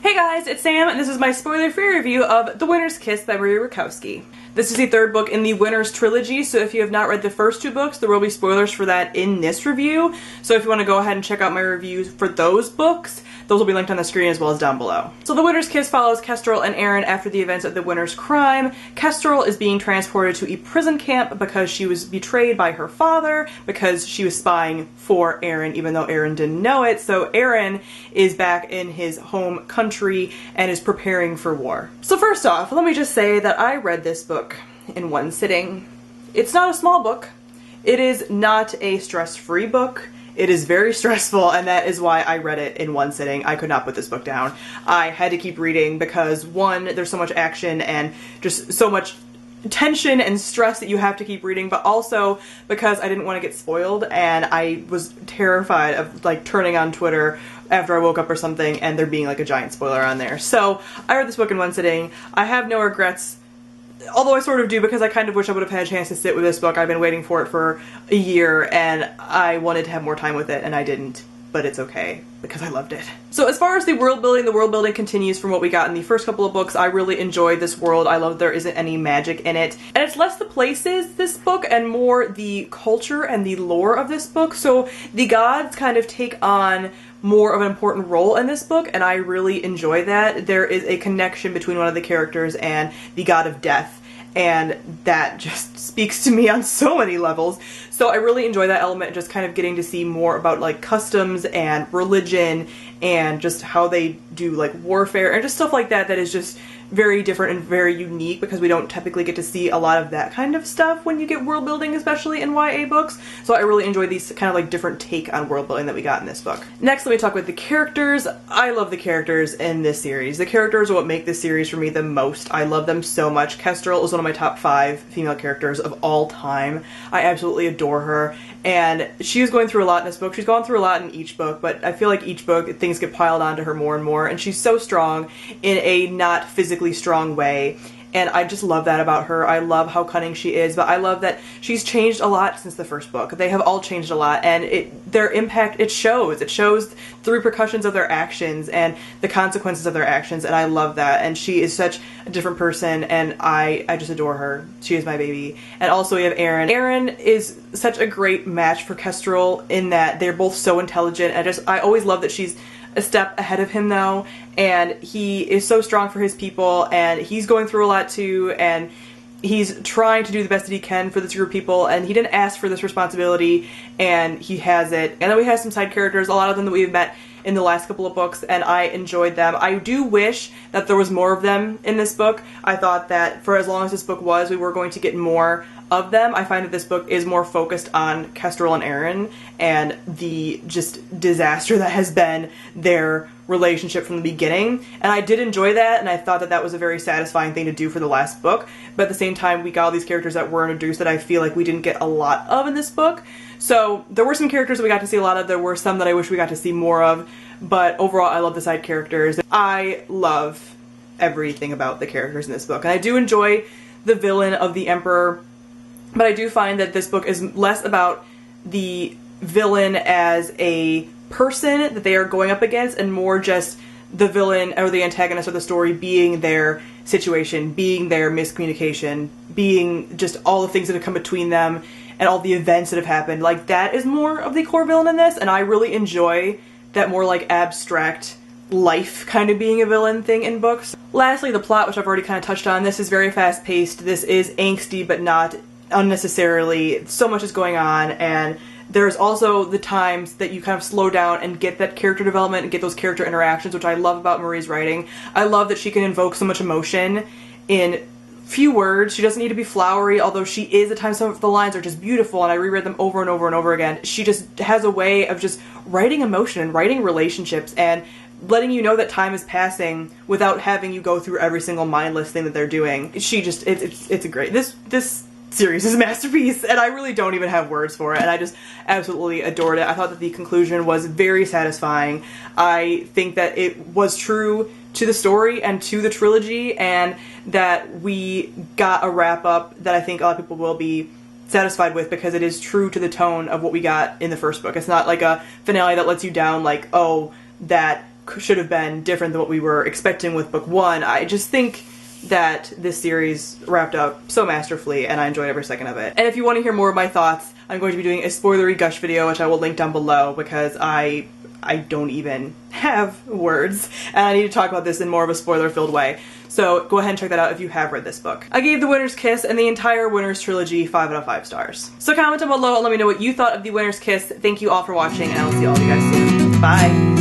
Hey guys, it's Sam, and this is my spoiler-free review of The Winter's Kiss by Maria Rakowski. This is the third book in the Winter's trilogy, so if you have not read the first two books, there will be spoilers for that in this review. So if you want to go ahead and check out my reviews for those books, those will be linked on the screen as well as down below. So The Winter's Kiss follows Kestrel and Aaron after the events of the Winter's Crime. Kestrel is being transported to a prison camp because she was betrayed by her father because she was spying for Aaron, even though Aaron didn't know it. So Aaron is back in his home country and is preparing for war. So first off, let me just say that I read this book in one sitting. It's not a small book. It is not a stress-free book. It is very stressful, and that is why I read it in one sitting. I could not put this book down. I had to keep reading because, one, there's so much action and just so much tension and stress that you have to keep reading, but also because I didn't want to get spoiled, and I was terrified of like turning on Twitter after I woke up or something and there being like a giant spoiler on there. So I read this book in one sitting. I have no regrets, although I sort of do, because I kind of wish I would have had a chance to sit with this book. I've been waiting for it for a year and I wanted to have more time with it and I didn't. But it's okay, because I loved it. So as far as the world building continues from what we got in the first couple of books. I really enjoyed this world. I love that there isn't any magic in it. And it's less the places, this book, and more the culture and the lore of this book. So the gods kind of take on more of an important role in this book, and I really enjoy that. There is a connection between one of the characters and the god of death, and that just speaks to me on so many levels. So I really enjoy that element, just kind of getting to see more about like customs and religion and just how they do like warfare and just stuff like that that is just very different and very unique, because we don't typically get to see a lot of that kind of stuff when you get world building, especially in YA books. So I really enjoy these kind of like different take on world building that we got in this book. Next, let me talk about the characters. I love the characters in this series. The characters are what make this series for me the most. I love them so much. Kestrel is one of my top 5 female characters of all time. I absolutely adore her, and she is going through a lot in this book. She's gone through a lot in each book, but I feel like each book things get piled onto her more and more, and she's so strong in a not physically strong way, and I just love that about her. I love how cunning she is, but I love that she's changed a lot since the first book. They have all changed a lot, and their impact, it shows. It shows the repercussions of their actions and the consequences of their actions, and I love that. And she is such a different person, and I just adore her. She is my baby. And also we have Aaron. Aaron is such a great match for Kestrel in that they're both so intelligent. I always love that she's a step ahead of him though, and he is so strong for his people, and he's going through a lot too, and he's trying to do the best that he can for this group of people, and he didn't ask for this responsibility and he has it. And then we have some side characters, a lot of them that we've met in the last couple of books, and I enjoyed them. I do wish that there was more of them in this book. I thought that for as long as this book was, we were going to get more of them. I find that this book is more focused on Kestrel and Aaron and the just disaster that has been their relationship from the beginning, and I did enjoy that, and I thought that that was a very satisfying thing to do for the last book. But at the same time, we got all these characters that were introduced that I feel like we didn't get a lot of in this book. So there were some characters that we got to see a lot of. There were some that I wish we got to see more of, but overall I love the side characters. I love everything about the characters in this book, and I do enjoy the villain of the Emperor, but I do find that this book is less about the villain as a person that they are going up against, and more just the villain or the antagonist of the story being their situation, being their miscommunication, being just all the things that have come between them and all the events that have happened. Like, that is more of the core villain in this, and I really enjoy that more like abstract life kind of being a villain thing in books. Lastly, the plot, which I've already kind of touched on. This is very fast paced. This is angsty, but not unnecessarily. So much is going on, and there's also the times that you kind of slow down and get that character development and get those character interactions, which I love about Marie's writing. I love that she can invoke so much emotion in few words. She doesn't need to be flowery, although she is at times. Some of the lines are just beautiful, and I reread them over and over and over again. She just has a way of just writing emotion and writing relationships and letting you know that time is passing without having you go through every single mindless thing that they're doing. She just, it's a great, this series is a masterpiece, and I really don't even have words for it, and I just absolutely adored it. I thought that the conclusion was very satisfying. I think that it was true to the story and to the trilogy, and that we got a wrap-up that I think a lot of people will be satisfied with, because it is true to the tone of what we got in the first book. It's not like a finale that lets you down like, oh, that should have been different than what we were expecting with book 1. I just think that this series wrapped up so masterfully, and I enjoyed every second of it. And if you want to hear more of my thoughts, I'm going to be doing a spoilery gush video, which I will link down below, because I don't even have words, and I need to talk about this in more of a spoiler-filled way. So go ahead and check that out if you have read this book. I gave The Winter's Kiss and the entire Winter's Trilogy 5 out of 5 stars. So comment down below and let me know what you thought of The Winter's Kiss. Thank you all for watching, and I will see all of you guys soon. Bye!